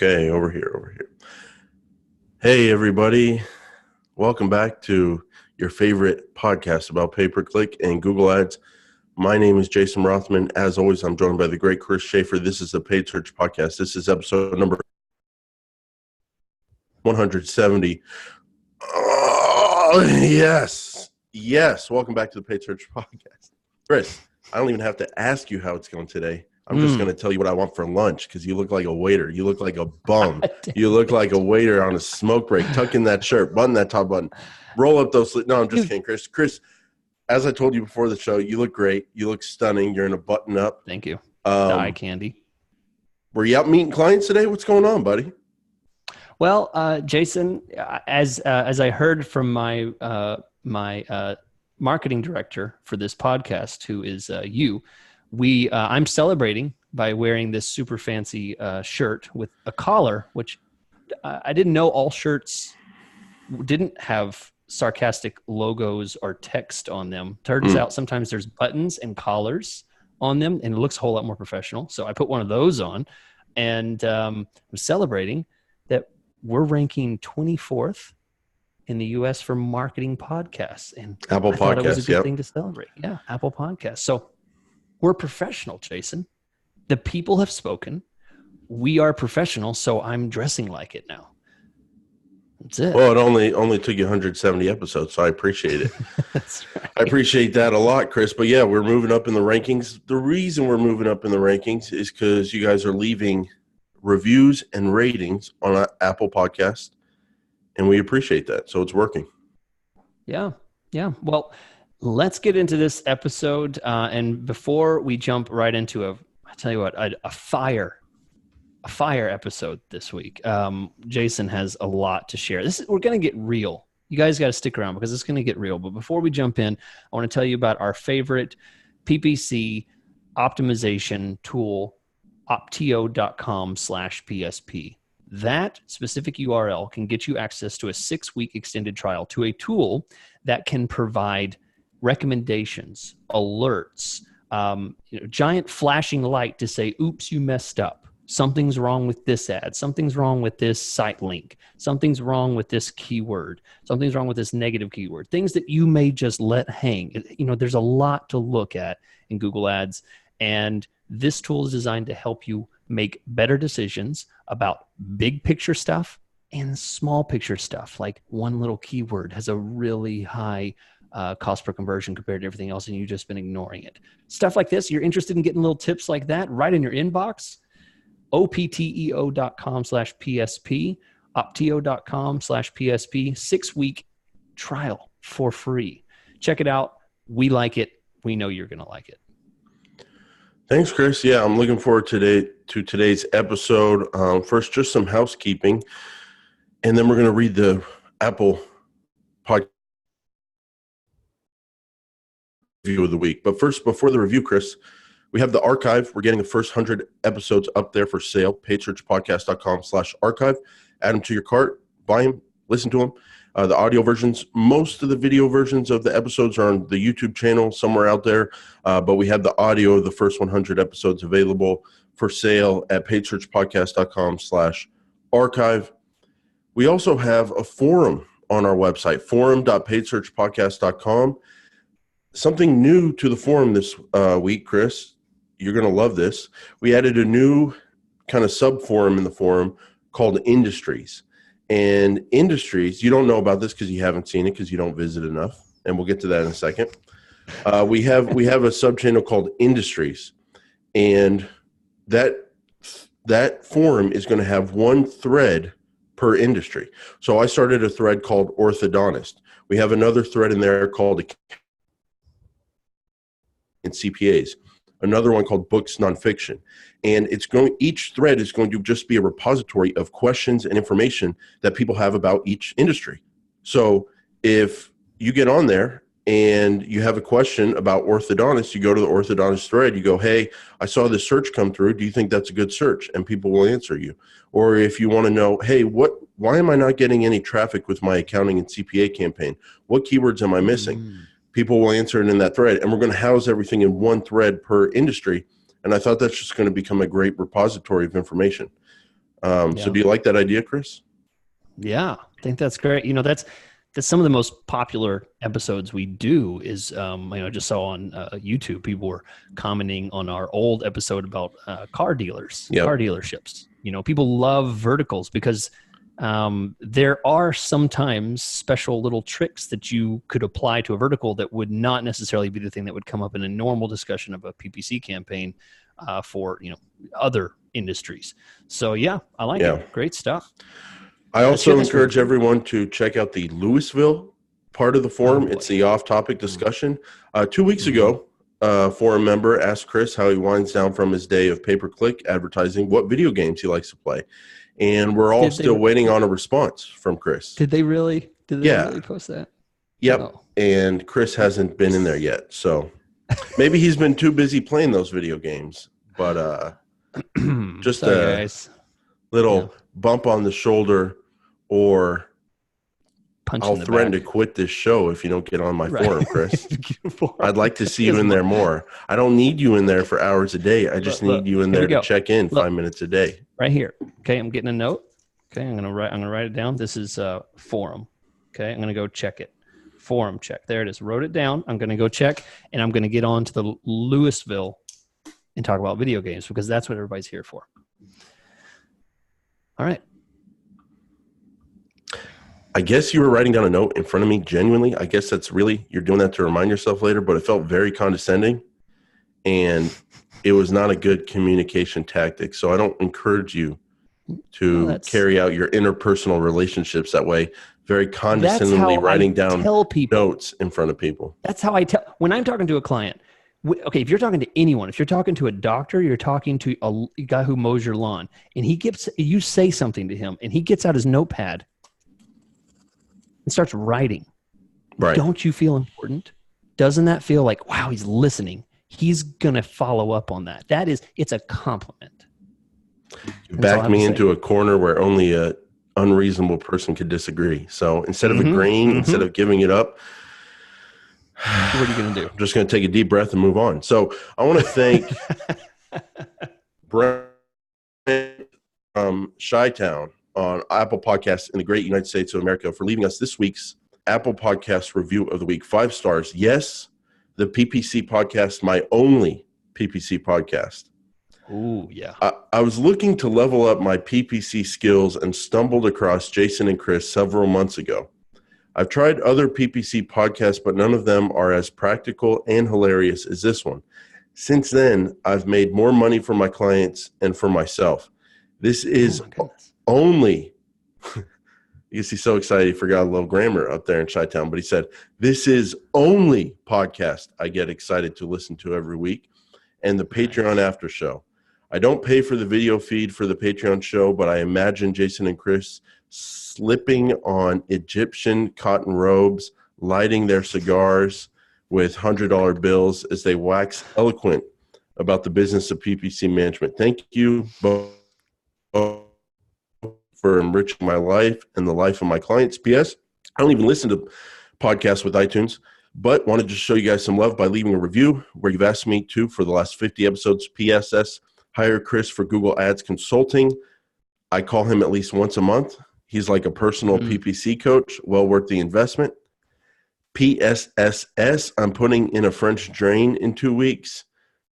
Okay, over here. Hey, everybody. Welcome back to your favorite podcast about pay-per-click and Google Ads. My name is Jason Rothman. As always, I'm joined by the great Chris Schaefer. This is the Paid Search Podcast. This is episode number 170. Oh, yes. Welcome back to the Paid Search Podcast. Chris, I don't even have to ask you how it's going today. I'm just going to tell you what I want for lunch because you look like a waiter. You look like a bum. You look like a waiter on a smoke break. Tuck in that shirt, button that top button, roll up those sleeves. No, I'm just kidding, Chris. Chris, as I told you before the show, you look great. You look stunning. You're in a button up. Thank you. The eye candy. Were you out meeting clients today? What's going on, buddy? Well, Jason, as I heard from my marketing director for this podcast, who is you, I'm celebrating by wearing this super fancy shirt with a collar, which I didn't know all shirts didn't have sarcastic logos or text on them. Turns out sometimes there's buttons and collars on them, and it looks a whole lot more professional. So I put one of those on, and I'm celebrating that we're ranking 24th in the U.S. for marketing podcasts. And Apple I thought it was a Podcasts, good thing to celebrate. Yeah, Apple Podcasts. So we're professional, Jason. The people have spoken. We are professional, so I'm dressing like it now. That's it. Well, it only took you 170 episodes, so I appreciate it. That's right. I appreciate that a lot, Chris. But yeah, we're moving up in the rankings. The reason we're moving up in the rankings is because you guys are leaving reviews and ratings on Apple Podcast, and we appreciate that. So it's working. Yeah. Well, let's get into this episode. And before we jump right into a fire episode this week. Jason has a lot to share. We're going to get real. You guys got to stick around because it's going to get real. But before we jump in, I want to tell you about our favorite PPC optimization tool, optio.com/PSP. That specific URL can get you access to a 6-week extended trial to a tool that can provide recommendations, alerts, giant flashing light to say, oops, you messed up. Something's wrong with this ad. Something's wrong with this site link. Something's wrong with this keyword. Something's wrong with this negative keyword. Things that you may just let hang. There's a lot to look at in Google Ads, and this tool is designed to help you make better decisions about big picture stuff and small picture stuff. Like one little keyword has a really high cost per conversion compared to everything else, and you've just been ignoring it. Stuff like this, you're interested in getting little tips like that right in your inbox. opteo.com/PSP, opteo.com/PSP, 6-week trial for free. Check it out. We like it. We know you're going to like it. Thanks, Chris. Yeah, I'm looking forward to today's episode. First, just some housekeeping, and then we're going to read the Apple podcast review of the week. But first, before the review, Chris, we have the archive. We're getting the first 100 episodes up there for sale, paidsearchpodcast.com/archive. Add them to your cart, buy them, listen to them. The audio versions, most of the video versions of the episodes are on the YouTube channel somewhere out there, but we have the audio of the first 100 episodes available for sale at paidsearchpodcast.com/archive. We also have a forum on our website, forum.paidsearchpodcast.com. Something new to the forum this week, Chris. You're going to love this. We added a new kind of sub-forum in the forum called Industries. And Industries, you don't know about this because you haven't seen it because you don't visit enough. And we'll get to that in a second. We have a sub-channel called Industries. And that forum is going to have one thread per industry. So I started a thread called Orthodontist. We have another thread in there called and CPAs, another one called Books Nonfiction. And each thread is going to just be a repository of questions and information that people have about each industry. So if you get on there and you have a question about orthodontist, you go to the orthodontist thread, you go, hey, I saw this search come through. Do you think that's a good search? And people will answer you. Or if you want to know, hey, why am I not getting any traffic with my accounting and CPA campaign? What keywords am I missing? People will answer it in that thread. And we're going to house everything in one thread per industry. And I thought that's just going to become a great repository of information. So do you like that idea, Chris? Yeah, I think that's great. That's some of the most popular episodes we do is, I just saw on YouTube, people were commenting on our old episode about car dealerships. People love verticals because there are sometimes special little tricks that you could apply to a vertical that would not necessarily be the thing that would come up in a normal discussion of a PPC campaign for other industries. So yeah, I like it. Great stuff. I also encourage everyone to check out the Louisville part of the forum. It's the off-topic discussion. 2 weeks ago, a forum member asked Chris how he winds down from his day of pay-per-click advertising, what video games he likes to play. And we're all still waiting on a response from Chris. Did they really? Did they really post that? Yep. Oh. And Chris hasn't been in there yet. So maybe he's been too busy playing those video games. But just a little bump on the shoulder, or I'll threaten to quit this show if you don't get on my forum, Chris. I'd like to see you in there more. I don't need you in there for hours a day. I just need you in there to check in 5 minutes a day. Right here. Okay, I'm getting a note. Okay, I'm gonna write it down. This is forum. Okay, I'm gonna go check it. Forum check. There it is. Wrote it down. I'm gonna go check, and I'm gonna get on to the Louisville and talk about video games because that's what everybody's here for. All right. I guess you were writing down a note in front of me, genuinely. I guess that's really, you're doing that to remind yourself later, but it felt very condescending, and it was not a good communication tactic. So I don't encourage you to carry out your interpersonal relationships that way, very condescendingly writing down notes in front of people. That's how I tell, when I'm talking to a client. Okay, if you're talking to anyone, if you're talking to a doctor, you're talking to a guy who mows your lawn, and you say something to him, and he gets out his notepad and starts writing. Right. Don't you feel important? Doesn't that feel like, wow, he's listening? He's going to follow up on that. It's a compliment. You backed me into a corner where only an unreasonable person could disagree. So instead of agreeing, instead of giving it up, what are you going to do? I'm just going to take a deep breath and move on. So I want to thank Brent from Chi-Town on Apple Podcasts in the great United States of America for leaving us this week's Apple Podcast Review of the Week. 5 stars. Yes, the PPC podcast, my only PPC podcast. Ooh, yeah. I was looking to level up my PPC skills and stumbled across Jason and Chris several months ago. I've tried other PPC podcasts, but none of them are as practical and hilarious as this one. Since then, I've made more money for my clients and for myself. This is only, you can see so excited he forgot a little grammar up there in Chi-Town, but he said, this is only podcast I get excited to listen to every week, and the Patreon after show. I don't pay for the video feed for the Patreon show, but I imagine Jason and Chris slipping on Egyptian cotton robes, lighting their cigars with $100 bills as they wax eloquent about the business of PPC management. Thank you both for enriching my life and the life of my clients. P.S. I don't even listen to podcasts with iTunes, but wanted to show you guys some love by leaving a review where you've asked me to for the last 50 episodes. PSS, hire Chris for Google Ads consulting. I call him at least once a month. He's like a personal PPC coach, well worth the investment. PSSS, I'm putting in a French drain in 2 weeks.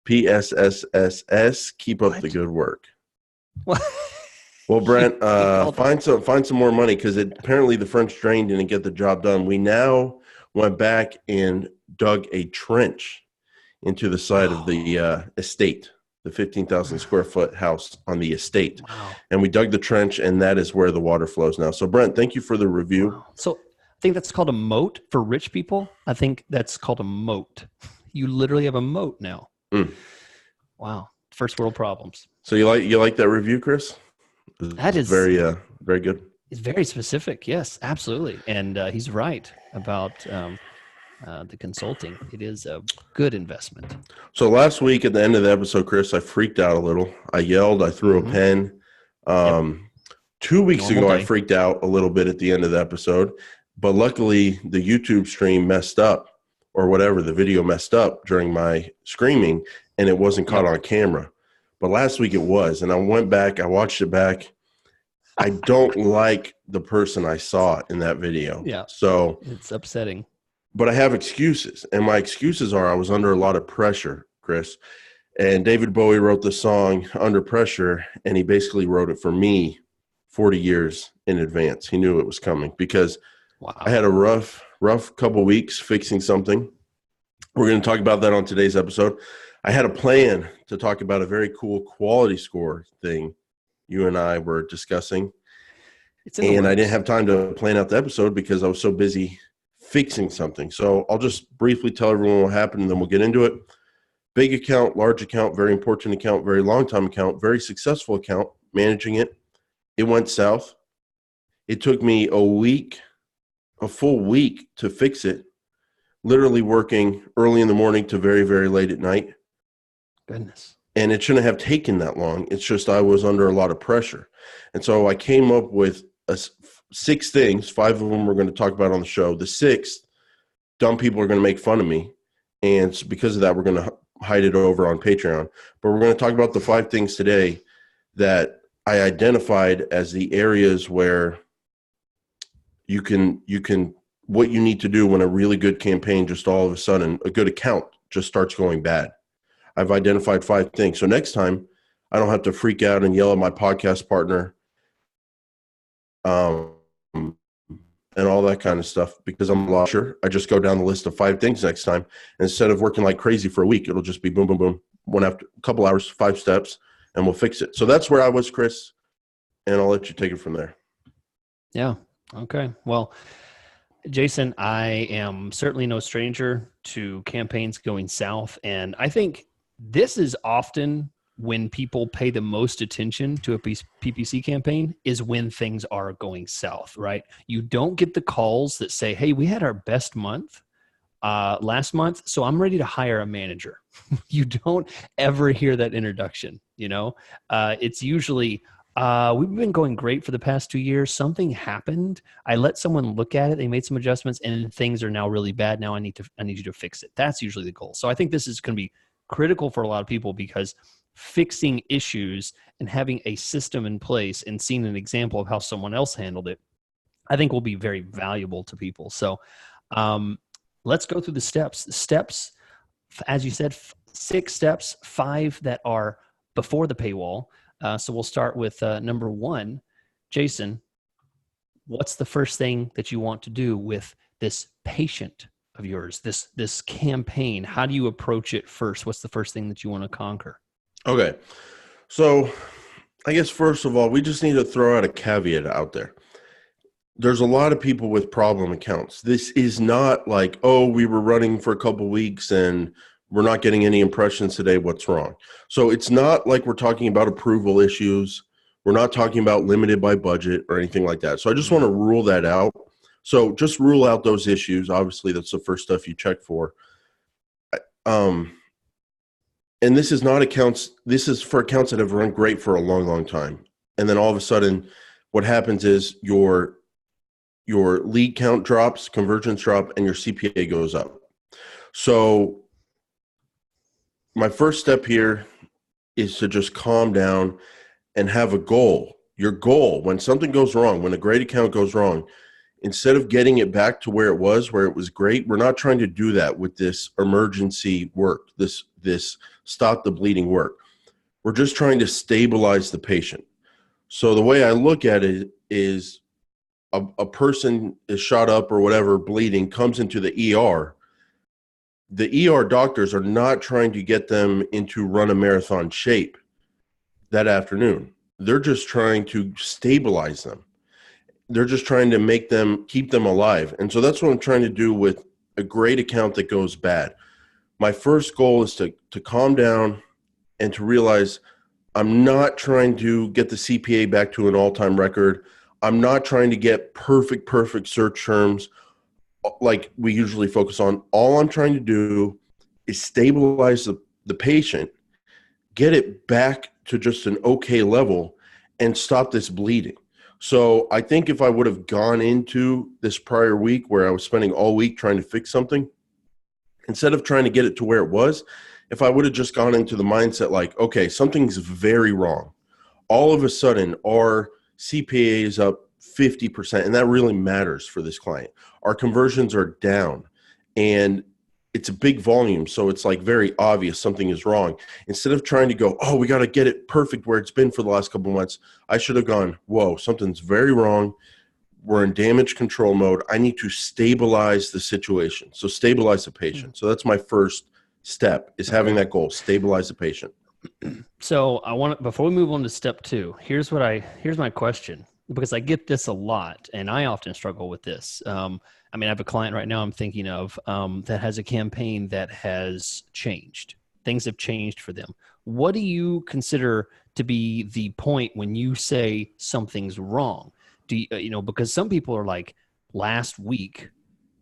PSSSS, keep up the good work. What? Well, Brent, find some more money, because apparently the French drain didn't get the job done. We now went back and dug a trench into the side of the estate, the 15,000 square foot house on the estate. Wow. And we dug the trench, and that is where the water flows now. So, Brent, thank you for the review. Wow. So I think that's called a moat for rich people. I think that's called a moat. You literally have a moat now. Wow. First world problems. So you like that review, Chris? That is very good. It's very specific. Yes, absolutely. And he's right about the consulting. It is a good investment. So last week at the end of the episode, Chris, I freaked out a little. I yelled. I threw a pen. 2 weeks ago, I freaked out a little bit at the end of the episode. But luckily, the YouTube stream messed up, or whatever, the video messed up during my screaming, and it wasn't caught on camera. But last week it was, and I went back, I watched it back, I don't like the person I saw in that video. Yeah. So It's upsetting. but I have excuses, and my excuses are I was under a lot of pressure, Chris. And David Bowie wrote the song Under Pressure, and he basically wrote it for me 40 years in advance. He knew it was coming because I Wow. had a rough couple weeks fixing something. We're going to talk about that on today's episode. I had a plan to talk about a very cool quality score thing you and I were discussing. It's in the And I works. didn't have time to plan out the episode because I was so busy fixing something. So I'll just briefly tell everyone what happened, and then we'll get into it. Big account, large account, very important account, very long time account, very successful account, managing it. It went south. It took me a full week to fix it, literally working early in the morning to very, very late at night. Goodness. And it shouldn't have taken that long. It's just I was under a lot of pressure. And so I came up with 6 things. 5 of them we're going to talk about on the show. The 6th, dumb people are going to make fun of me. And because of that, we're going to hide it over on Patreon. But we're going to talk about the 5 things today that I identified as the areas where you can what you need to do when a really good campaign just all of a sudden, a good account just starts going bad. I've identified 5 things. So next time I don't have to freak out and yell at my podcast partner and all that kind of stuff because I'm a lawyer. I just go down the list of 5 things next time. And instead of working like crazy for a week, it'll just be boom, boom, boom, one after a couple hours, 5 steps, and we'll fix it. So that's where I was, Chris, and I'll let you take it from there. Yeah. Okay. Well, Jason, I am certainly no stranger to campaigns going south. And I think this is often when people pay the most attention to a PPC campaign is when things are going south, right? You don't get the calls that say, hey, we had our best month last month, so I'm ready to hire a manager. You don't ever hear that introduction, it's usually, we've been going great for the past 2 years. Something happened. I let someone look at it. They made some adjustments and things are now really bad. Now I need you to fix it. That's usually the goal. So I think this is going to be critical for a lot of people because fixing issues and having a system in place and seeing an example of how someone else handled it, I think will be very valuable to people. So let's go through the steps. Steps, as you said, 6 steps, 5 that are before the paywall. So we'll start with number 1. Jason, what's the first thing that you want to do with this patient of yours, this campaign? How do you approach it first? What's the first thing that you want to conquer? Okay. So I guess first of all, we just need to throw out a caveat out there. There's a lot of people with problem accounts. This is not like, oh, we were running for a couple weeks and we're not getting any impressions today. What's wrong? So it's not like we're talking about approval issues. We're not talking about limited by budget or anything like that. So I just want to rule that out. So just rule out those issues. Obviously, that's the first stuff you check for. And this is not accounts. This is for accounts that have run great for a long, long time. And then all of a sudden, what happens is your lead count drops, conversions drop, and your CPA goes up. So my first step here is to just calm down and have a goal. Your goal, when something goes wrong, when a great account goes wrong, instead of getting it back to where it was great, we're not trying to do that with this emergency work, this stop the bleeding work. We're just trying to stabilize the patient. So the way I look at it is a person is shot up or whatever, bleeding, comes into the ER. The ER doctors are not trying to get them into run a marathon shape that afternoon. They're just trying to stabilize them. They're just trying to keep them alive. And so that's what I'm trying to do with a great account that goes bad. My first goal is to calm down and to realize I'm not trying to get the CPA back to an all-time record. I'm not trying to get perfect search terms like we usually focus on. All I'm trying to do is stabilize the patient, get it back to just an okay level, and stop this bleeding. So I think if I would have gone into this prior week where I was spending all week trying to fix something, instead of trying to get it to where it was, if I would have just gone into the mindset like, okay, something's very wrong. All of a sudden, our CPA is up 50%, and that really matters for this client. Our conversions are down, and it's a big volume, so it's like very obvious something is wrong. Instead of trying to go, oh, we got to get it perfect where it's been for the last couple of months, I should have gone, whoa, something's very wrong. We're in damage control mode. I need to stabilize the situation. So stabilize the patient. So that's my first step, is having that goal, stabilize the patient. So I want to, before we move on to step 2, here's my question, because I get this a lot and I often struggle with this. I mean, I have a client right now I'm thinking of that has a campaign that has changed. Things have changed for them. What do you consider to be the point when you say something's wrong? Do you, because some people are like, last week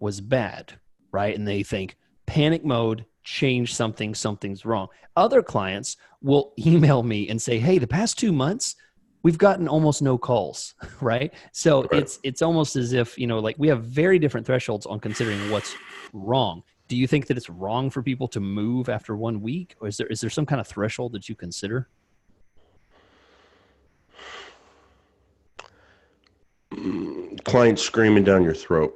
was bad, right? And they think panic mode, change something, something's wrong. Other clients will email me and say, hey, the past 2 months, we've gotten almost no calls, right? So Right. it's almost as if, like we have very different thresholds on considering what's wrong. Do you think that it's wrong for people to move after 1 week? Or is there some kind of threshold that you consider? Clients screaming down your throat.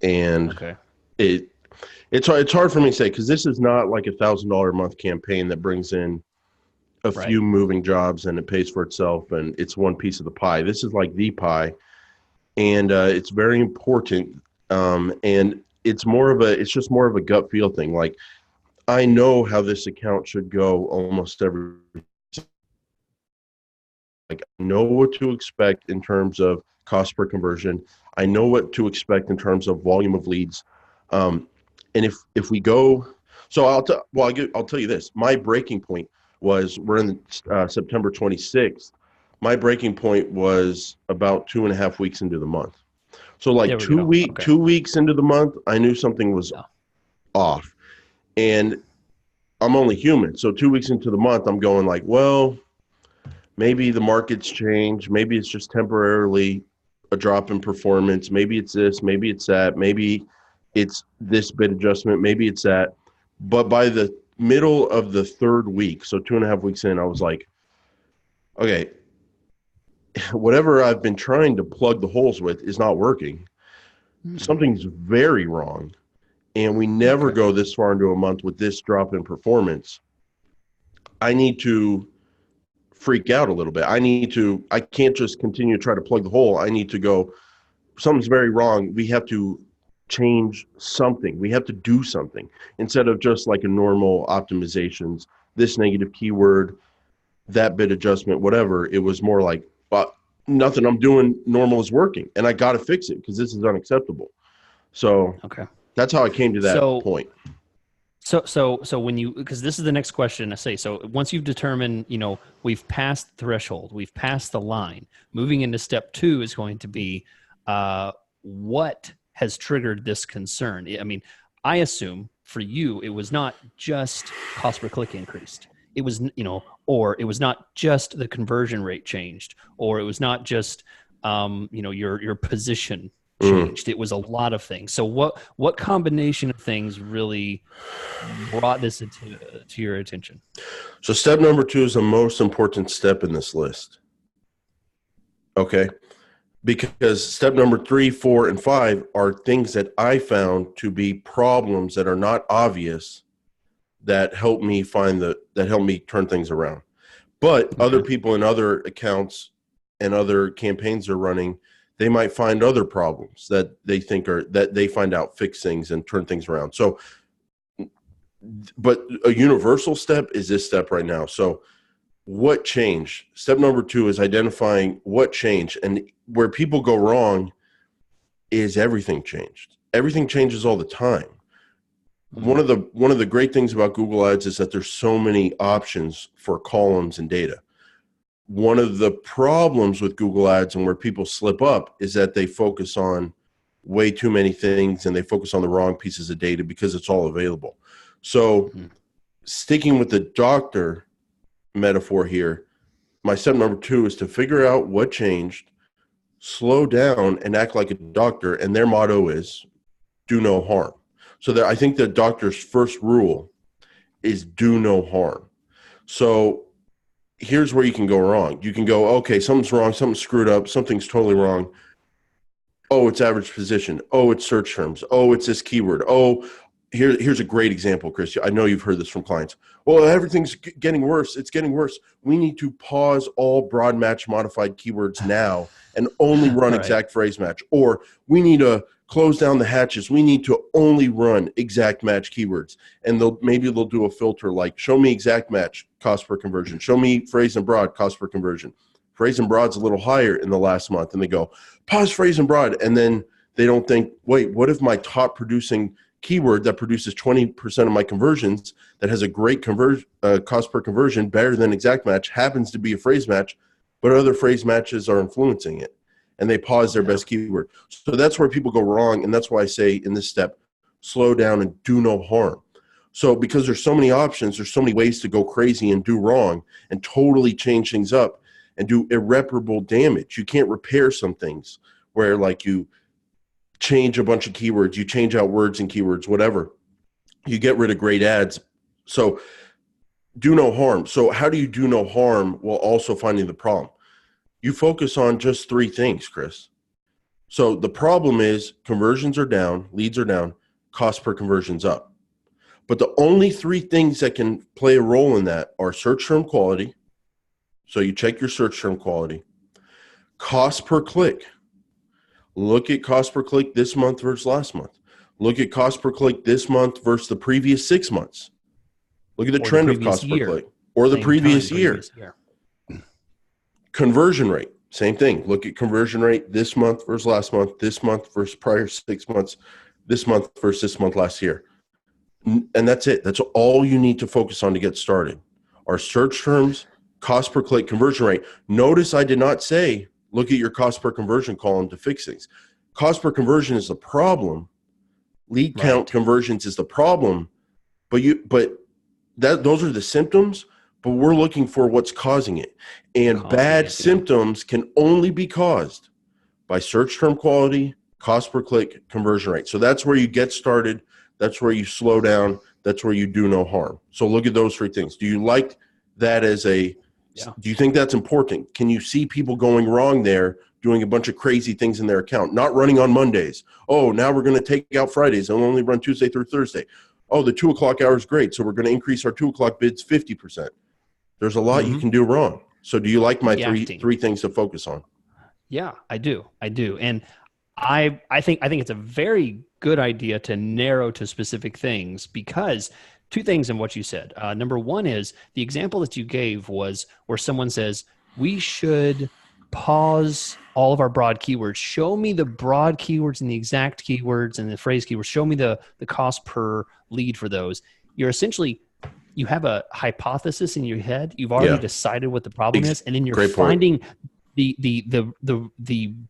And Okay. it's hard for me to say, because this is not like $1,000 a month campaign that brings in a Right. few moving jobs and it pays for itself and it's one piece of the pie. This is like the pie, and it's very important. And it's just more of a gut feel thing. Like, I know how this account should go almost every, like, I know what to expect in terms of cost per conversion. I know what to expect in terms of volume of leads. Um, and if we go, so I'll tell you this. My breaking point was, we're in September 26th. My breaking point was about 2.5 weeks into the month. So like There we go. Okay. 2 weeks into the month, I knew something was Yeah. off. And I'm only human. So 2 weeks into the month, I'm going like, well, maybe the market's changed. Maybe it's just temporarily a drop in performance. Maybe it's this, maybe it's that, maybe it's this bid adjustment, maybe it's that. But by the middle of the 3rd week, so 2.5 weeks in, I was like, okay, whatever I've been trying to plug the holes with is not working. Hmm. Something's very wrong. And we never Okay. go this far into a month with this drop in performance. I need to freak out a little bit. I can't just continue to try to plug the hole. I need to go, something's very wrong. We have to change something. We have to do something instead of just like a normal optimizations, this negative keyword, that bit adjustment, whatever. It was more like, but nothing I'm doing normal is working, and I got to fix it because this is unacceptable. So Okay. that's how I came to that So point. So when you, because this is the next question I say. So once you've determined, we've passed the threshold, we've passed the line, moving into step 2 is going to be what has triggered this concern? I mean, I assume for you, it was not just cost per click increased. It was, or it was not just the conversion rate changed, or it was not just, your position Mm. changed. It was a lot of things. So what combination of things really brought this to your attention? So step number 2 is the most important step in this list. Okay. Because step number 3, 4, and 5 are things that I found to be problems that are not obvious, that help me turn things around. But other Okay. people in other accounts and other campaigns they're running, they might find other problems that they think are, that they find out, fix things and turn things around. So, but a universal step is this step right now. So what changed? Step number 2 is identifying what changed. And where people go wrong is everything changed. Everything changes all the time. Mm. One of the great things about Google Ads is that there's so many options for columns and data. One of the problems with Google Ads and where people slip up is that they focus on way too many things and they focus on the wrong pieces of data because it's all available. So Mm. sticking with the doctor metaphor here, my step number 2 is to figure out what changed, slow down and act like a doctor. And their motto is do no harm. So that, I think the doctor's first rule is do no harm. So here's where you can go wrong. You can go, okay, something's wrong, something's screwed up, something's totally wrong. Oh, it's average position. Oh, it's search terms. Oh, it's this keyword. Oh, here's a great example, Chris. I know you've heard this from clients. Well, everything's getting worse. It's getting worse. We need to pause all broad match modified keywords now and only run Right. exact phrase match. Or we need to close down the hatches. We need to only run exact match keywords. And maybe they'll do a filter like, show me exact match, cost per conversion. Show me phrase and broad, cost per conversion. Phrase and broad's a little higher in the last month. And they go, pause phrase and broad. And then they don't think, wait, what if my top producing keyword that produces 20% of my conversions, that has a great cost per conversion, better than exact match, happens to be a phrase match, but other phrase matches are influencing it, and they pause their best keyword. So that's where people go wrong, and that's why I say in this step, slow down and do no harm. So because there's so many options, there's so many ways to go crazy and do wrong and totally change things up and do irreparable damage. You can't repair some things where like you change a bunch of keywords, you change out words and keywords, whatever. You get rid of great ads. So do no harm. So how do you do no harm while also finding the problem? You focus on just 3 things, Chris. So the problem is conversions are down, leads are down, cost per conversion's up. But the only 3 things that can play a role in that are search term quality. So you check your search term quality, cost per click. Look at cost per click this month versus last month. Look at cost per click this month versus the previous 6 months. Look at the trend of cost per click or the previous year. Conversion rate, same thing. Look at conversion rate this month versus last month, this month versus prior 6 months, this month versus this month last year. And that's it. That's all you need to focus on to get started. Our search terms, cost per click, conversion rate. Notice I did not say look at your cost per conversion column to fix things. Cost per conversion is the problem. Lead count conversions is the problem. But those are the symptoms, but we're looking for what's causing it. And bad symptoms can only be caused by search term quality, cost per click, conversion rate. So that's where you get started. That's where you slow down. That's where you do no harm. So look at those 3 things. Do you like that as do you think that's important? Can you see people going wrong there, doing a bunch of crazy things in their account, not running on Mondays? Oh, now we're going to take out Fridays and only run Tuesday through Thursday. Oh, the 2 o'clock hour is great, so we're going to increase our 2 o'clock bids 50%. There's a lot you can do wrong. So do you like my three things to focus on? Yeah, I do. And I think it's a very good idea to narrow to specific things, because 2 things in what you said. Number 1 is the example that you gave was where someone says, we should pause all of our broad keywords. Show me the broad keywords and the exact keywords and the phrase keywords. Show me the cost per lead for those. You're essentially, you have a hypothesis in your head. You've already decided what the problem is. And then you're finding the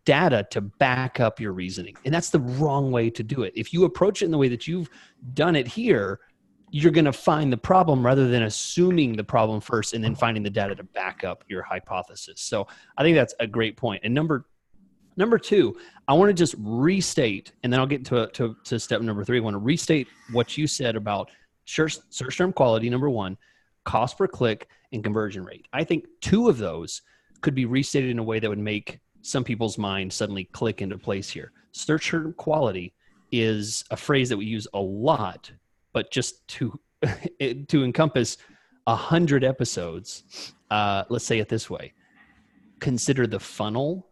data to back up your reasoning. And that's the wrong way to do it. If you approach it in the way that you've done it here, you're going to find the problem rather than assuming the problem first and then finding the data to back up your hypothesis. So I think that's a great point. And number 2, I want to just restate, and then I'll get to step number 3. I want to restate what you said about search term quality, number 1, cost per click, and conversion rate. I think 2 of those could be restated in a way that would make some people's mind suddenly click into place here. Search term quality is a phrase that we use a lot, but just to encompass 100 episodes, let's say it this way: consider the funnel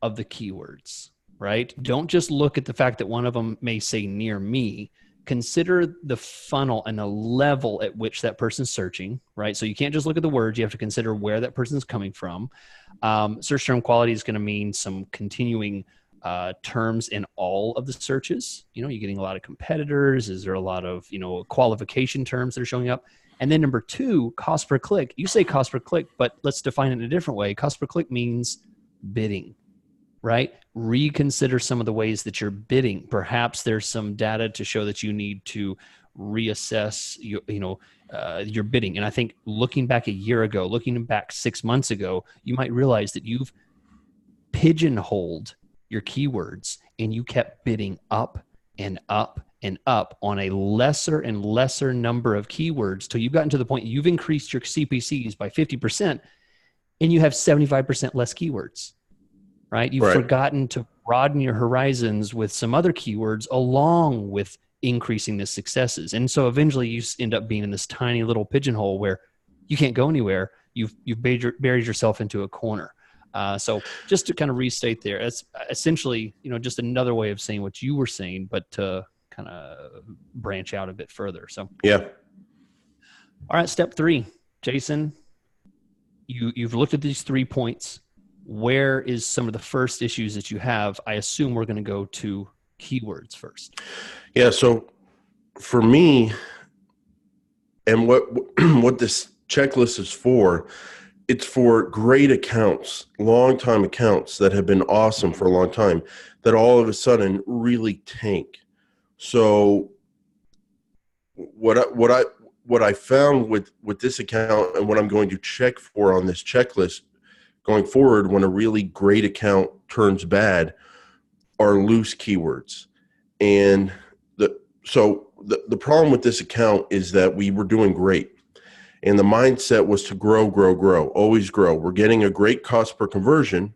of the keywords, right? Don't just look at the fact that one of them may say near me. Consider the funnel and the level at which that person's searching, right? So you can't just look at the words. You have to consider where that person's coming from. Search term quality is going to mean some continuing terms in all of the searches. You're getting a lot of competitors. Is there a lot of, qualification terms that are showing up? And then number 2, cost per click. You say cost per click, but let's define it in a different way. Cost per click means bidding, right? Reconsider some of the ways that you're bidding. Perhaps there's some data to show that you need to reassess your bidding. And I think looking back a year ago, looking back 6 months ago, you might realize that you've pigeonholed your keywords and you kept bidding up and up and up on a lesser and lesser number of keywords till you've gotten to the point you've increased your CPCs by 50% and you have 75% less keywords, right? You've forgotten to broaden your horizons with some other keywords along with increasing the successes. And so eventually you end up being in this tiny little pigeonhole where you can't go anywhere. You've buried yourself into a corner. So just to kind of restate there, it's essentially, just another way of saying what you were saying, but to kind of branch out a bit further. So, yeah. All right. Step 3, Jason, you've looked at these 3 points. Where is some of the first issues that you have? I assume we're going to go to keywords first. Yeah. So for me, and what this checklist is for, it's for great accounts, long-time accounts that have been awesome for a long time, that all of a sudden really tank. So what I found with this account, and what I'm going to check for on this checklist going forward when a really great account turns bad, are loose keywords. And the problem with this account is that we were doing great. And the mindset was to grow, always grow. We're getting a great cost per conversion,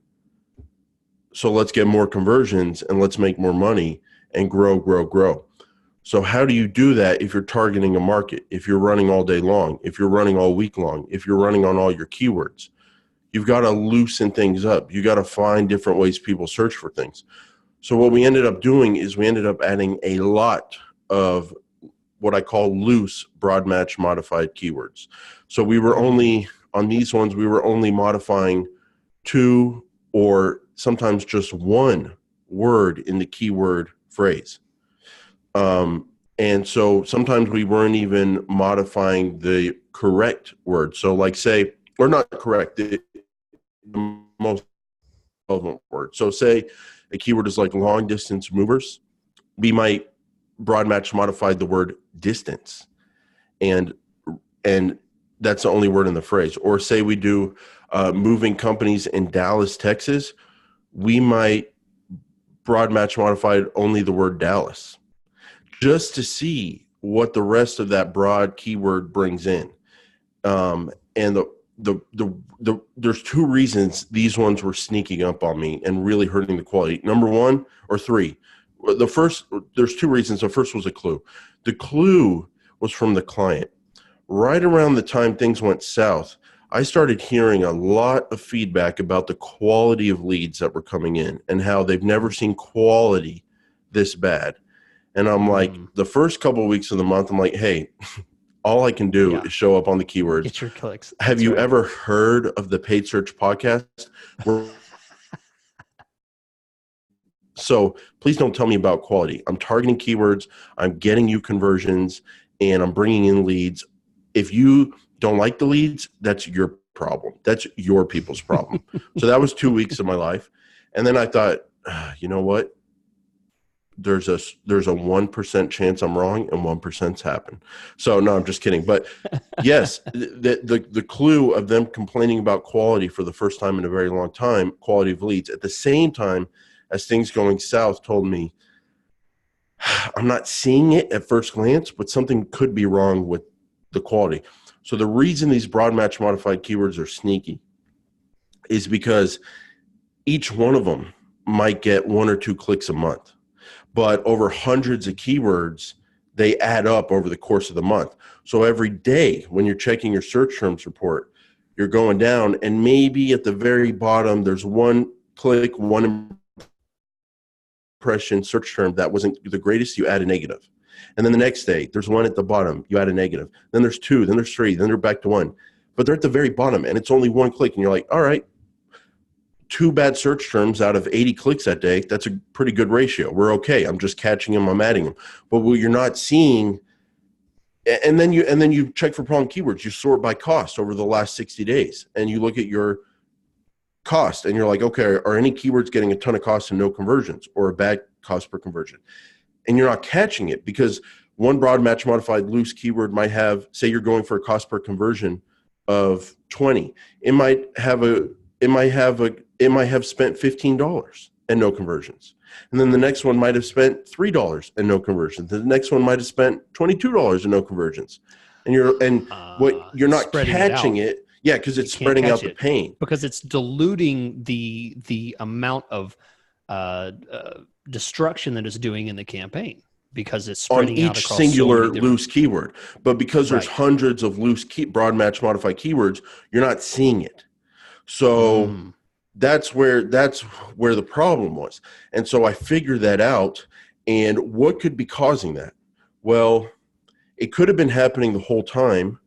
so let's get more conversions and let's make more money and grow. So how do you do that if you're targeting a market, if you're running all day long, if you're running all week long, if you're running on all your keywords? You've got to loosen things up. You got to find different ways people search for things. So what we ended up doing is we ended up adding a lot of what I call loose broad match modified keywords. So we were only, on these ones, we were only modifying 2 or sometimes just 1 word in the keyword phrase. And so sometimes we weren't even modifying the correct word. So like say, or not correct, the most relevant word. So say a keyword is like long distance movers. We might broad match modify the word distance. And that's the only word in the phrase. Or say we do moving companies in Dallas, Texas. We might broad match modify only the word Dallas, just to see what the rest of that broad keyword brings in. And there's 2 reasons these ones were sneaking up on me and really hurting the quality. Number 1 or 3. The first, there's 2 reasons. The first was a clue. The clue was from the client. Right around the time things went south, I started hearing a lot of feedback about the quality of leads that were coming in and how they've never seen quality this bad. And I'm like, the first couple of weeks of the month, I'm like, hey, all I can do is show up on the keywords. Get your clicks. Have you ever heard of the Paid Search Podcast? So please don't tell me about quality. I'm targeting keywords. I'm getting you conversions, and I'm bringing in leads. If you don't like the leads, that's your problem. That's your people's problem. So that was 2 weeks of my life. And then I thought, you know what? There's a 1% chance I'm wrong, and 1%'s happen. So no, I'm just kidding. But yes, the clue of them complaining about quality for the first time in a very long time, quality of leads, at the same time as things going south, told me I'm not seeing it at first glance, but something could be wrong with the quality. So the reason these broad match modified keywords are sneaky is because each one of them might get 1 or 2 clicks a month. But over hundreds of keywords, they add up over the course of the month. So every day when you're checking your search terms report, you're going down, and maybe at the very bottom, there's 1 click, 1 impression search term that wasn't the greatest, you add a negative. And then the next day, there's 1 at the bottom, you add a negative. Then there's 2, then there's 3, then they're back to 1. But they're at the very bottom, and it's only 1 click, and you're like, all right, 2 bad search terms out of 80 clicks that day, that's a pretty good ratio. We're okay. I'm just catching them, I'm adding them. But what you're not seeing, and then you check for problem keywords. You sort by cost over the last 60 days, and you look at your cost, and you're like, okay, are any keywords getting a ton of cost and no conversions, or a bad cost per conversion? And you're not catching it because 1 broad match modified loose keyword might have, say you're going for a cost per conversion of 20. It might have spent $15. and no conversions. And then the next one might have spent $3 and no conversions. The next one might have spent $22 and no conversions. And you're not catching it. Yeah, because it's spreading out the pain. Because it's diluting the amount of destruction that it's doing in the campaign, because it's spreading on out each across singular loose keyword. But because there's Right. hundreds of loose broad match modified keywords, you're not seeing it. So that's where the problem was. And so I figured that out. And what could be causing that? Well, it could have been happening the whole time,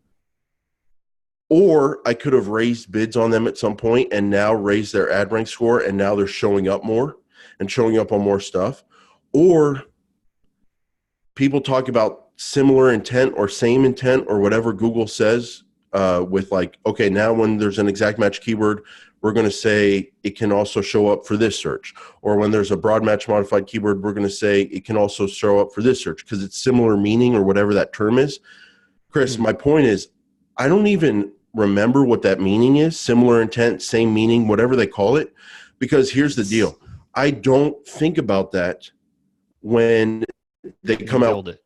or I could have raised bids on them at some point and now raised their ad rank score, and now they're showing up more and showing up on more stuff. Or people talk about similar intent or same intent or whatever Google says, with like, okay, now when there's an exact match keyword, we're going to say it can also show up for this search. Or when there's a broad match modified keyword, we're going to say it can also show up for this search because it's similar meaning or whatever that term is. Chris, my point is, I don't even remember what that meaning is, similar intent, same meaning, whatever they call it, because here's the deal. I don't think about that when they come out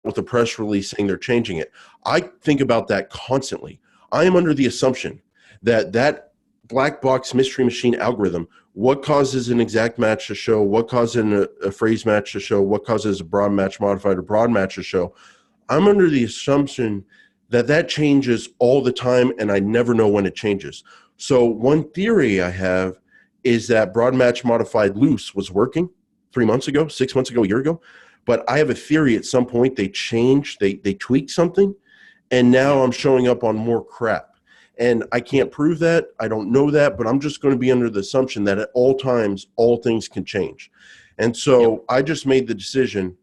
with a press release saying they're changing it. I think about that constantly. I am under the assumption that that black box mystery machine algorithm, what causes an exact match to show, what causes a phrase match to show, what causes a broad match modified or broad match to show, I'm under the assumption that that changes all the time and I never know when it changes. So one theory I have is that broad match modified loose was working 3 months ago, 6 months ago, a year ago. But I have a theory at some point they changed, they tweaked something, and now I'm showing up on more crap. And I can't prove that. I don't know that, but I'm just going to be under the assumption that at all times, all things can change. And so I just made the decision.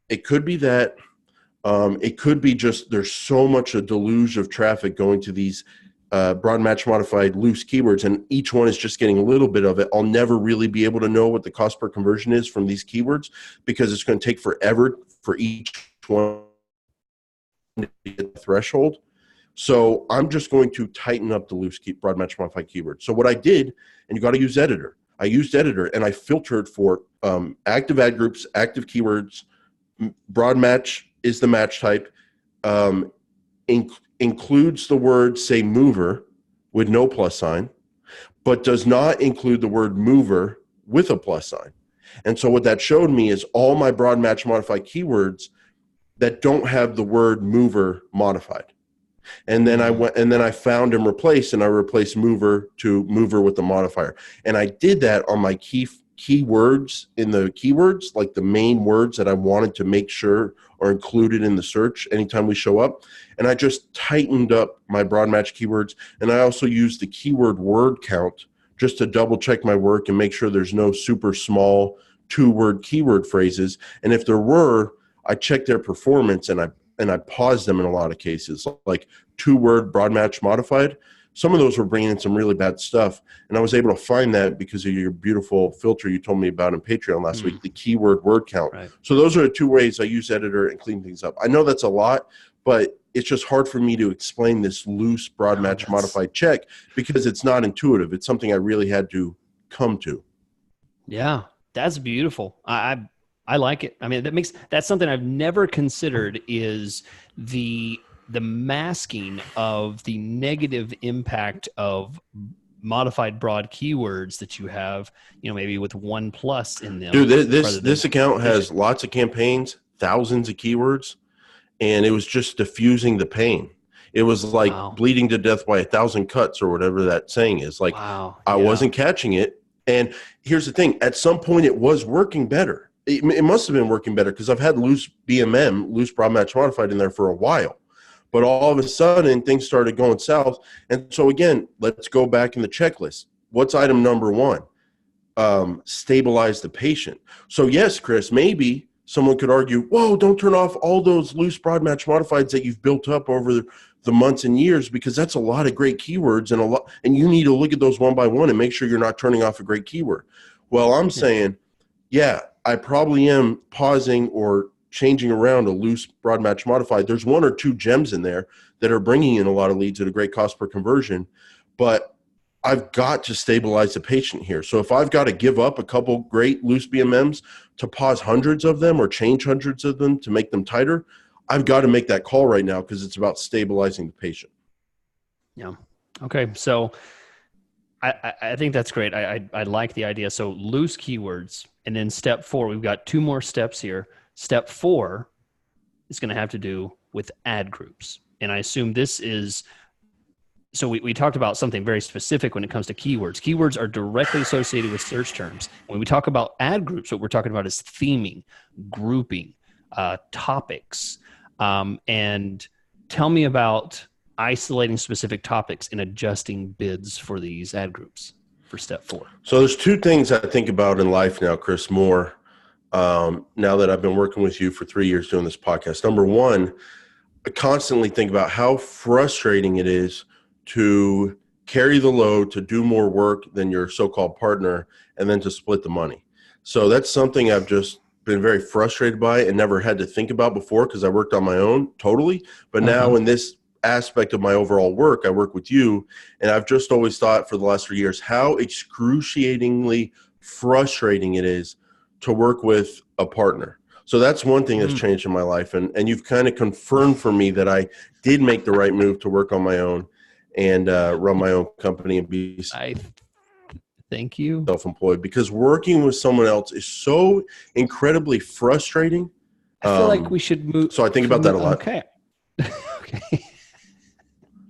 It could be that. It could be just there's so much a deluge of traffic going to these broad match modified loose keywords, and each one is just getting a little bit of it. I'll never really be able to know what the cost per conversion is from these keywords because it's going to take forever for each one to hit the threshold. So I'm just going to tighten up the loose broad match modified keywords. So what I did, and you got to use editor. I used editor and I filtered for active ad groups, active keywords, broad match is the match type, includes the word, say, mover with no plus sign, but does not include the word mover with a plus sign. And so what that showed me is all my broad match modified keywords that don't have the word mover modified. And then I found and replaced, and I replaced mover to mover with the modifier. And I did that on my keywords in the keywords, like the main words that I wanted to make sure are included in the search anytime we show up. And I just tightened up my broad match keywords. And I also used the keyword word count just to double check my work and make sure there's no super small 2-word keyword phrases. And if there were, I checked their performance and I paused them in a lot of cases, like 2-word broad match modified. Some of those were bringing in some really bad stuff. And I was able to find that because of your beautiful filter you told me about in Patreon last week, the keyword word count. Right. So those are the 2 ways I use editor and clean things up. I know that's a lot, but it's just hard for me to explain this loose broad match modified check because it's not intuitive. It's something I really had to come to. Yeah, that's beautiful. I like it. I mean, that's something I've never considered, is the masking of the negative impact of modified broad keywords that you have, maybe with 1+ in them. Dude, this account has lots of campaigns, thousands of keywords, and it was just diffusing the pain. It was like bleeding to death by 1,000 cuts or whatever that saying is. Like, I wasn't catching it. And here's the thing. At some point, it was working better. It must have been working better because I've had loose BMM, loose broad match modified in there for a while. But all of a sudden, things started going south. And so, again, let's go back in the checklist. What's item number 1? Stabilize the patient. So, yes, Chris, maybe someone could argue, whoa, don't turn off all those loose broad match modifieds that you've built up over the months and years, because that's a lot of great keywords and you need to look at those one by one and make sure you're not turning off a great keyword. Well, I'm saying, yeah, I probably am pausing or changing around a loose broad match modified. There's 1 or 2 gems in there that are bringing in a lot of leads at a great cost per conversion, but I've got to stabilize the patient here. So if I've got to give up a couple great loose BMMs to pause hundreds of them or change hundreds of them to make them tighter, I've got to make that call right now because it's about stabilizing the patient. Yeah. Okay. So I think that's great. I like the idea. So loose keywords. And then step 4, we've got 2 more steps here. Step 4 is going to have to do with ad groups. And I assume this is, so we talked about something very specific when it comes to keywords. Keywords are directly associated with search terms. When we talk about ad groups, what we're talking about is theming, grouping, topics. And tell me about isolating specific topics and adjusting bids for these ad groups for step 4. So there's 2 things I think about in life now, Chris, more now that I've been working with you for 3 years doing this podcast. Number 1, I constantly think about how frustrating it is to carry the load, to do more work than your so-called partner, and then to split the money. So that's something I've just been very frustrated by and never had to think about before because I worked on my own totally. But now in this aspect of my overall work, I work with you, and I've just always thought for the last 3 years how excruciatingly frustrating it is to work with a partner. So that's one thing that's changed in my life. And you've kind of confirmed for me that I did make the right move to work on my own and run my own company and be thank you. Self-employed, because working with someone else is so incredibly frustrating. I feel like we should move. So I think about that a lot. Okay. Okay.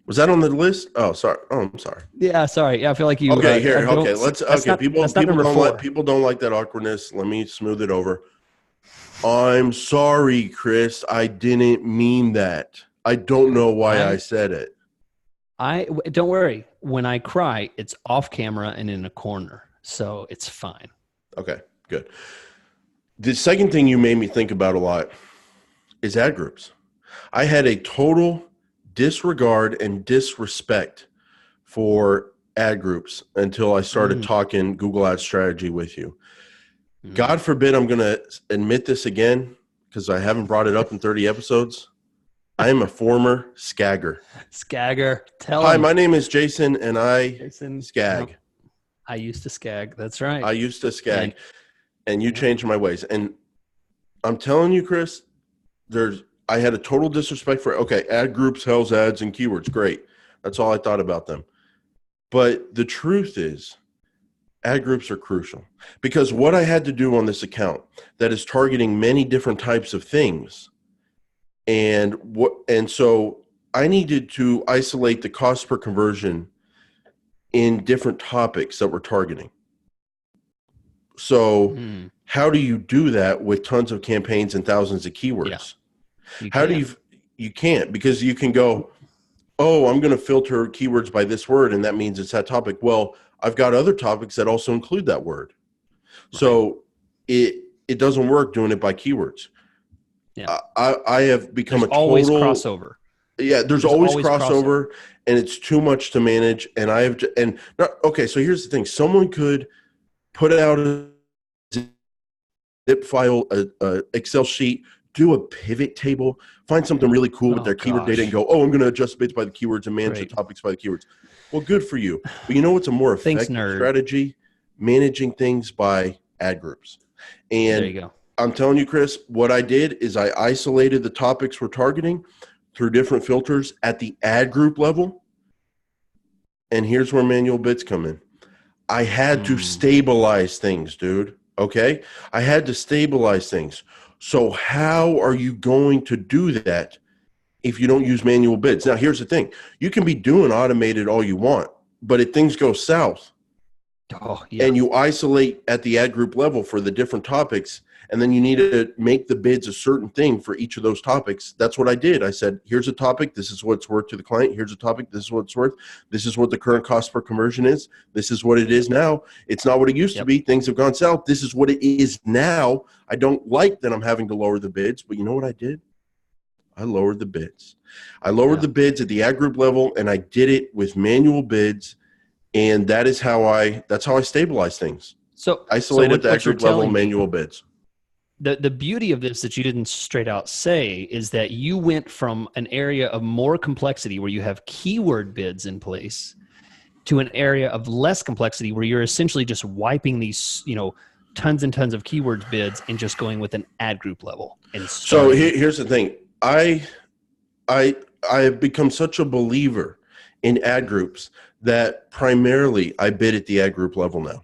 Was that on the list? Oh, sorry. Oh, I'm sorry. Yeah, sorry. Yeah, I feel like you. Okay, here. Okay, let's. Okay, not, people don't like that awkwardness. Let me smooth it over. I'm sorry, Chris. I didn't mean that. I don't know why I said it. Don't worry. When I cry, it's off camera and in a corner, so it's fine. Okay, good. The second thing you made me think about a lot is ad groups. I had a total disregard and disrespect for ad groups until I started talking Google Ads strategy with you. God forbid I'm going to admit this again because I haven't brought it up in 30 episodes. I am a former scagger. Scagger. Hi, my name is Jason, and I scag. No, I used to scag. That's right. I used to scag, and you changed my ways. And I'm telling you, Chris, I had a total disrespect for, ad groups, Hell's ads, and keywords. Great. That's all I thought about them. But the truth is, ad groups are crucial because what I had to do on this account that is targeting many different types of things, and so I needed to isolate the cost per conversion in different topics that we're targeting. So how do you do that with tons of campaigns and thousands of keywords? Yeah. You can't, because you can go, oh, I'm going to filter keywords by this word, and that means it's that topic. Well, I've got other topics that also include that word. Right. So it doesn't work doing it by keywords. Yeah. I have become there's always crossover. Yeah, there's always crossover, and it's too much to manage. And so here's the thing. Someone could put out a zip file, a Excel sheet, do a pivot table, find something really cool with their keyword data and go, I'm going to adjust bids by the keywords and manage the topics by the keywords. Well, good for you. But you know what's a more effective strategy? Managing things by ad groups. And there you go. I'm telling you, Chris, what I did is I isolated the topics we're targeting through different filters at the ad group level. And here's where manual bids come in. I had to stabilize things, dude. Okay? I had to stabilize things. So how are you going to do that if you don't use manual bids? Now, here's the thing. You can be doing automated all you want, but if things go south and you isolate at the ad group level for the different topics, and then you need to make the bids a certain thing for each of those topics. That's what I did. I said, here's a topic. This is what it's worth to the client. Here's a topic. This is what it's worth. This is what the current cost per conversion is. This is what it is now. It's not what it used to be. Things have gone south. This is what it is now. I don't like that I'm having to lower the bids, but you know what I did? I lowered the bids. I lowered the bids at the ad group level, and I did it with manual bids, and that's how I stabilize things. So isolated the ad group level, manual bids. The beauty of this that you didn't straight out say is that you went from an area of more complexity where you have keyword bids in place to an area of less complexity where you're essentially just wiping these, tons and tons of keywords bids and just going with an ad group level. And so here's the thing. I have become such a believer in ad groups that primarily I bid at the ad group level now.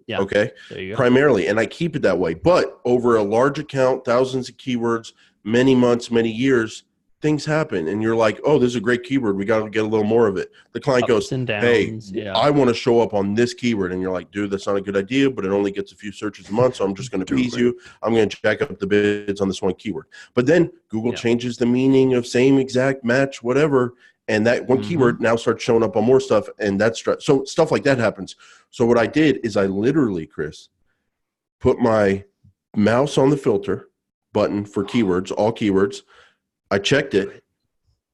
Yeah. Okay. There you go. Primarily. And I keep it that way. But over a large account, thousands of keywords, many months, many years, things happen. And you're like, oh, this is a great keyword. We got to get a little more of it. The client goes, hey, I want to show up on this keyword. And you're like, dude, that's not a good idea, but it only gets a few searches a month. So I'm just going to appease you. I'm going to jack up the bids on this one keyword. But then Google changes the meaning of same exact match, whatever. And that one keyword now starts showing up on more stuff. And so stuff like that happens. So what I did is I literally, Chris, put my mouse on the filter button for keywords, all keywords. I checked it.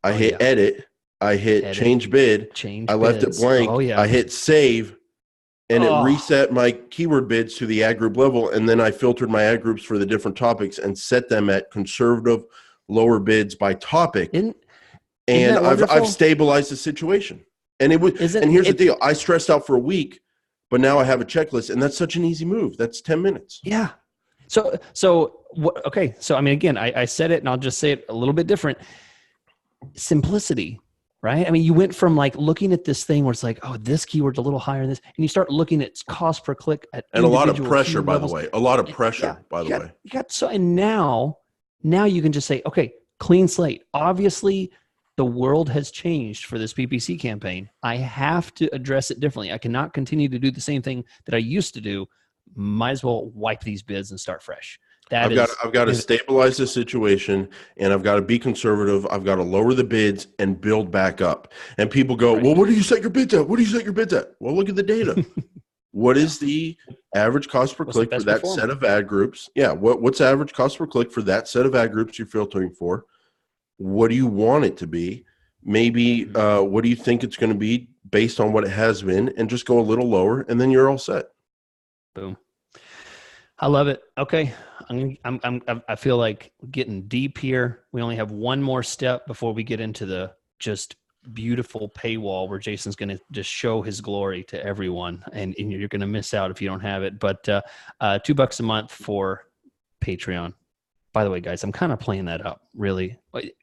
I hit edit. I hit change bid. I left it blank. I hit save. And it reset my keyword bids to the ad group level. And then I filtered my ad groups for the different topics and set them at conservative, lower bids by topic. And I've stabilized the situation. And here's the deal. I stressed out for a week, but now I have a checklist, and that's such an easy move. That's 10 minutes. Yeah. Okay. So, I mean, again, I said it and I'll just say it a little bit different. Simplicity, right? I mean, you went from like looking at this thing where it's like, oh, this keyword's a little higher than this. And you start looking at cost per click and a lot of pressure, by the way, and now you can just say, okay, clean slate. Obviously, the world has changed for this PPC campaign. I have to address it differently. I cannot continue to do the same thing that I used to do. Might as well wipe these bids and start fresh. I've got to stabilize the situation, and I've got to be conservative. I've got to lower the bids and build back up. And people go, well, what do you set your bids at? What do you set your bids at? Well, look at the data. What is the average cost per click for that set of ad groups? Yeah. What's average cost per click for that set of ad groups you're filtering for? What do you want it to be? Maybe what do you think it's going to be based on what it has been, and just go a little lower, and then you're all set. Boom. I love it. Okay. I feel like getting deep here. We only have one more step before we get into the just beautiful paywall where Jason's going to just show his glory to everyone, and you're going to miss out if you don't have it. But $2 a month for Patreon. By the way, guys, I'm kind of playing that up, really.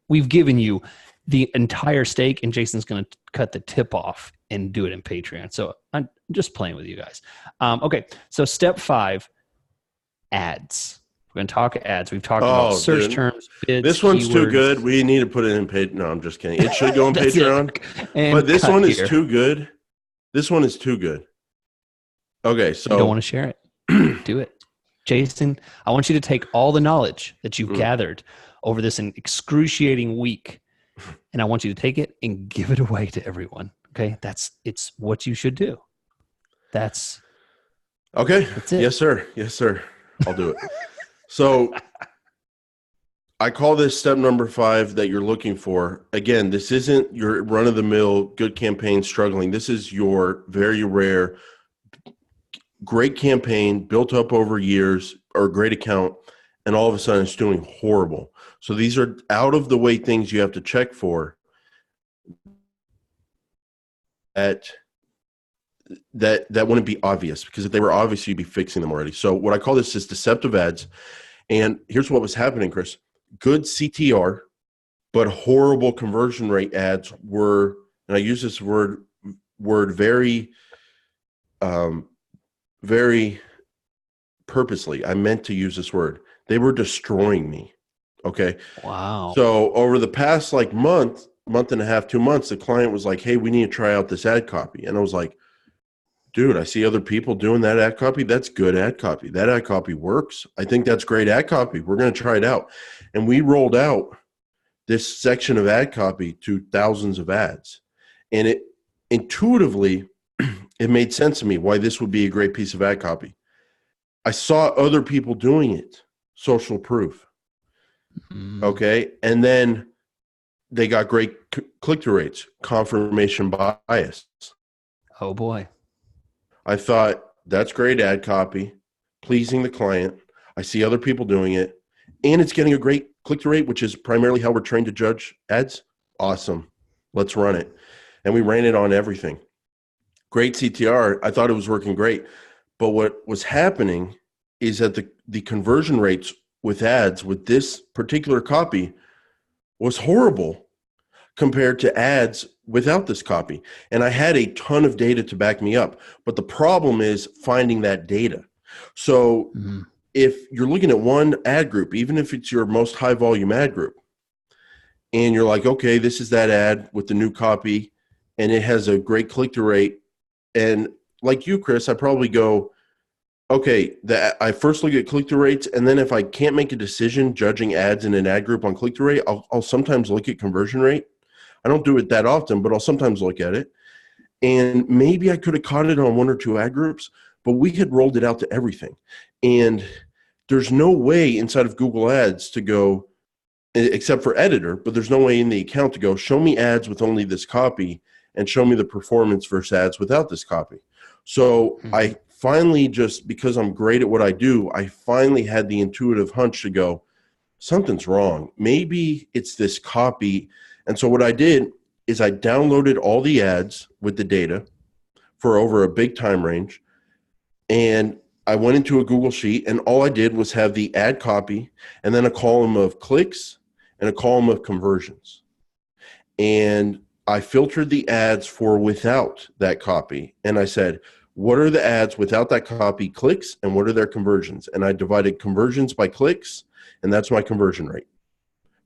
We've given you the entire steak, and Jason's going to cut the tip off and do it in Patreon. So I'm just playing with you guys. Okay, so step 5, ads. We're going to talk ads. We've talked about search terms, bids, this one's keywords. Too good. We need to put it in Patreon. No, I'm just kidding. It should go on Patreon. But this one is too good. This one is too good. Okay, so you don't want to share it. Do it. Jason, I want you to take all the knowledge that you've gathered over this excruciating week, and I want you to take it and give it away to everyone. Okay? It's what you should do. That's okay. That's it. Yes, sir. Yes, sir. I'll do it. So I call this step number 5 that you're looking for. Again, this isn't your run-of-the-mill good campaign struggling. This is your very rare great campaign built up over years, or a great account, and all of a sudden it's doing horrible. So these are out of the way things you have to check for that wouldn't be obvious, because if they were obvious, you'd be fixing them already. So what I call this is deceptive ads. And here's what was happening, Chris. Good CTR, but horrible conversion rate ads were, and I use this word very very purposely. I meant to use this word. They were destroying me. Okay. Wow. So over the past month and a half, 2 months, the client was like, hey, we need to try out this ad copy. And I was like, dude, I see other people doing that ad copy. That's good ad copy. That ad copy works. I think that's great ad copy. We're going to try it out. And we rolled out this section of ad copy to thousands of ads. And it intuitively, it made sense to me why this would be a great piece of ad copy. I saw other people doing it, social proof. Okay. And then they got great click-through rates, confirmation bias. Oh boy. I thought, that's great ad copy, pleasing the client. I see other people doing it, and it's getting a great click-through rate, which is primarily how we're trained to judge ads. Awesome. Let's run it. And we ran it on everything. Great CTR. I thought it was working great. But what was happening is that the conversion rates with ads with this particular copy was horrible compared to ads without this copy. And I had a ton of data to back me up. But the problem is finding that data. So if you're looking at one ad group, even if it's your most high volume ad group, and you're like, okay, this is that ad with the new copy, and it has a great click-through rate. And like you, Chris, I probably go, okay, I first look at click-through rates, and then if I can't make a decision judging ads in an ad group on click-through rate, I'll sometimes look at conversion rate. I don't do it that often, but I'll sometimes look at it. And maybe I could have caught it on one or two ad groups, but we had rolled it out to everything. And there's no way inside of Google Ads to go, except for editor, but there's no way in the account to go, show me ads with only this copy and show me the performance versus ads without this copy. So I finally, just because I'm great at what I do, I finally had the intuitive hunch to go, something's wrong. Maybe it's this copy. And so what I did is I downloaded all the ads with the data for over a big time range. And I went into a Google Sheet, and all I did was have the ad copy and then a column of clicks and a column of conversions. And I filtered the ads for without that copy. And I said, what are the ads without that copy clicks, and what are their conversions? And I divided conversions by clicks, and that's my conversion rate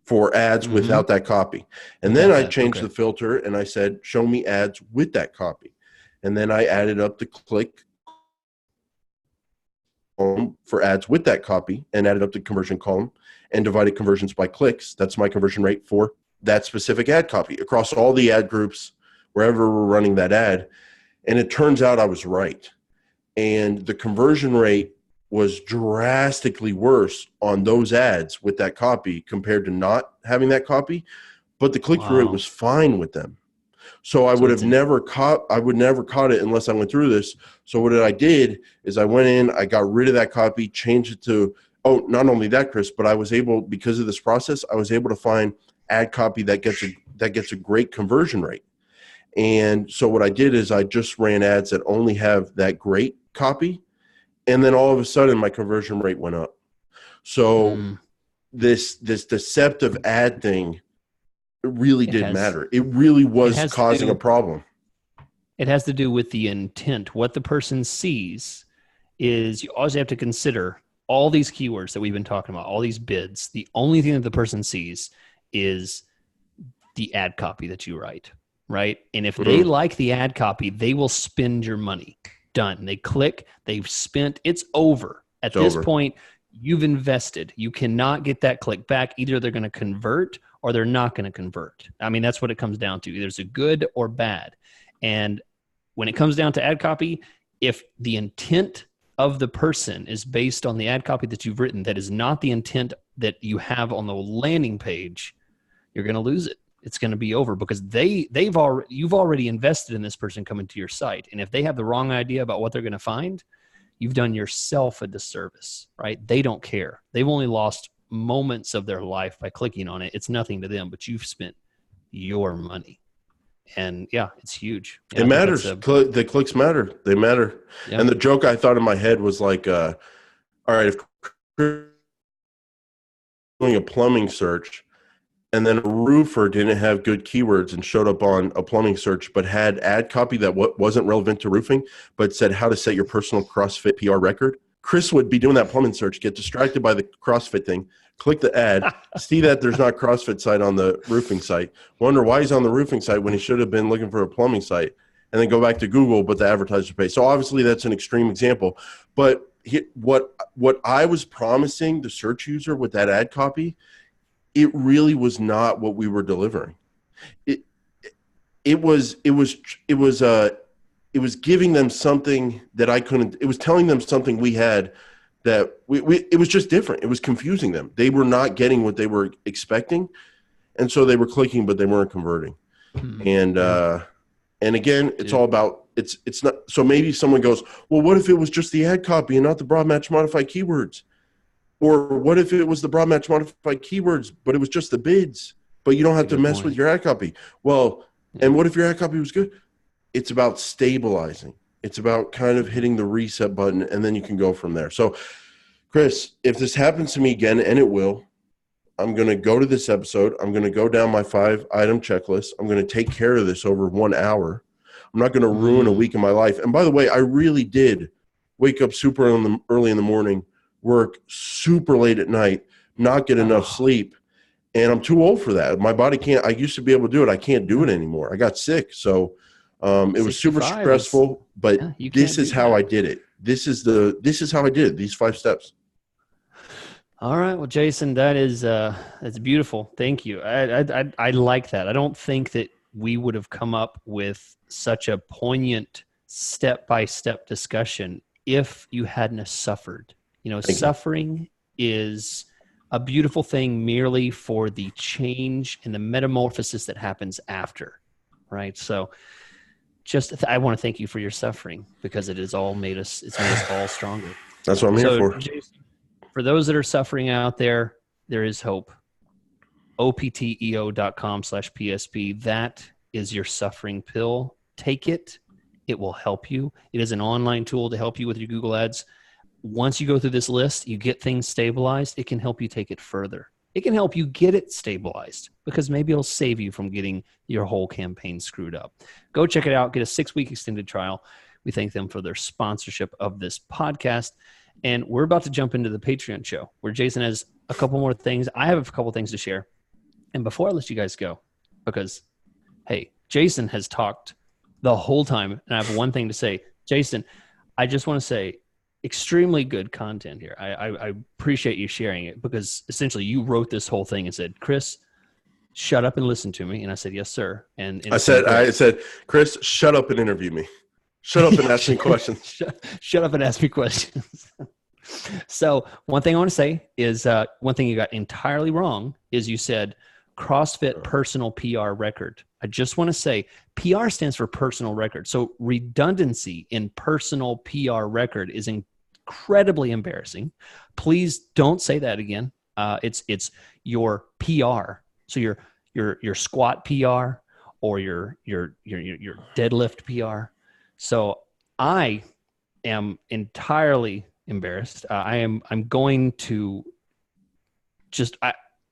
for ads without that copy. And then I changed the filter, and I said, show me ads with that copy. And then I added up the click column for ads with that copy and added up the conversion column and divided conversions by clicks. That's my conversion rate for that specific ad copy across all the ad groups, wherever we're running that ad. And it turns out I was right. And the conversion rate was drastically worse on those ads with that copy compared to not having that copy. But the click-through rate was fine with them. So I would have never caught it unless I went through this. So what I did is I went in, I got rid of that copy, changed it to, not only that, Chris, but I was able, because of this process, I was able to find ad copy that gets a great conversion rate. And so what I did is I just ran ads that only have that great copy. And then all of a sudden my conversion rate went up. So this deceptive ad thing, it really did matter. It really was causing a problem. It has to do with the intent. What the person sees is, you always have to consider all these keywords that we've been talking about, all these bids. The only thing that the person sees is the ad copy that you write, right? And if they like the ad copy, they will spend your money. Done. They click, they've spent, it's over. At this point, you've invested. You cannot get that click back. Either they're going to convert or they're not going to convert. I mean, that's what it comes down to. Either it's a good or bad. And when it comes down to ad copy, if the intent of the person is based on the ad copy that you've written, that is not the intent that you have on the landing page, you're going to lose it. It's going to be over, because you've already invested in this person coming to your site. And if they have the wrong idea about what they're going to find, you've done yourself a disservice, right? They don't care. They've only lost moments of their life by clicking on it. It's nothing to them, but you've spent your money. And yeah, it's huge. Yeah, it matters. The clicks matter. They matter. Yeah. And the joke I thought in my head was like, all right, if doing a plumbing search and then a roofer didn't have good keywords and showed up on a plumbing search, but had ad copy that wasn't relevant to roofing, but said how to set your personal CrossFit PR record, Chris would be doing that plumbing search, get distracted by the CrossFit thing, click the ad, see that there's not CrossFit site on the roofing site, wonder why he's on the roofing site when he should have been looking for a plumbing site, and then go back to Google, but the advertiser pays. So obviously that's an extreme example. But what I was promising the search user with that ad copy, it really was not what we were delivering. It was giving them something that I couldn't. It was telling them something we had that it was just different. It was confusing them. They were not getting what they were expecting, and so they were clicking, but they weren't converting. And again, it's all about it's not. So maybe someone goes, well, what if it was just the ad copy and not the broad match modified keywords? Or what if it was the broad match modified keywords, but it was just the bids, but you don't have to mess with your ad copy? Well, and what if your ad copy was good? it's about stabilizing. It's about kind of hitting the reset button, and then you can go from there. So, Chris, if this happens to me again, and it will, I'm going to go to this episode. I'm going to go down my 5-item checklist. I'm going to take care of this over 1 hour. I'm not going to ruin a week of my life. And by the way, I really did wake up super early in the morning, work super late at night, not get enough sleep. And I'm too old for that. My body can't. I used to be able to do it. I can't do it anymore. I got sick. So it was super stressful, but this is how I did it. This is how I did it. These 5 steps. All right. Well, Jason, that's beautiful. Thank you. I like that. I don't think that we would have come up with such a poignant step-by-step discussion if you hadn't have suffered. Suffering is a beautiful thing merely for the change and the metamorphosis that happens after, right? So I want to thank you for your suffering, because it has all made us all stronger. That's what I'm here for. Jason, for those that are suffering out there is hope. opteo.com/PSP. That is your suffering pill. Take it. It will help you. It is an online tool to help you with your Google Ads. Once you go through this list, you get things stabilized. It can help you take it further. It can help you get it stabilized, because maybe it'll save you from getting your whole campaign screwed up. Go check it out. Get a 6-week extended trial. We thank them for their sponsorship of this podcast. And we're about to jump into the Patreon show, where Jason has a couple more things. I have a couple things to share. And before I let you guys go, because, hey, Jason has talked the whole time, and I have one thing to say. Jason, I just want to say, extremely good content here. I appreciate you sharing it, because essentially you wrote this whole thing and said, Chris, shut up and listen to me. And I said, yes, sir. And I said, Chris, shut up and interview me. Shut up and ask me questions. Shut up and ask me questions. So one thing I want to say is one thing you got entirely wrong is you said CrossFit personal PR record. I just want to say PR stands for personal record. So redundancy in personal PR record is incredibly embarrassing. Please don't say that again. It's your PR. So your squat PR or your deadlift PR. So I am entirely embarrassed. I'm going to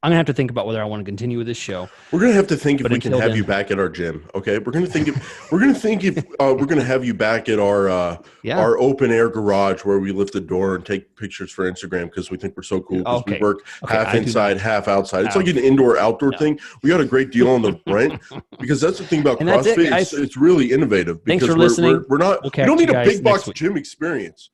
I'm gonna have to think about whether I want to continue with this show. We're gonna have to think if we can have you back at our gym. Okay, we're gonna think if we're gonna have you back at our open air garage where we lift the door and take pictures for Instagram, because we think we're so cool. Because we work half inside, half outside. It's like an indoor-outdoor thing. We got a great deal on the rent, because that's the thing about CrossFit. It's really innovative, because thanks for listening. We don't need a big box gym experience.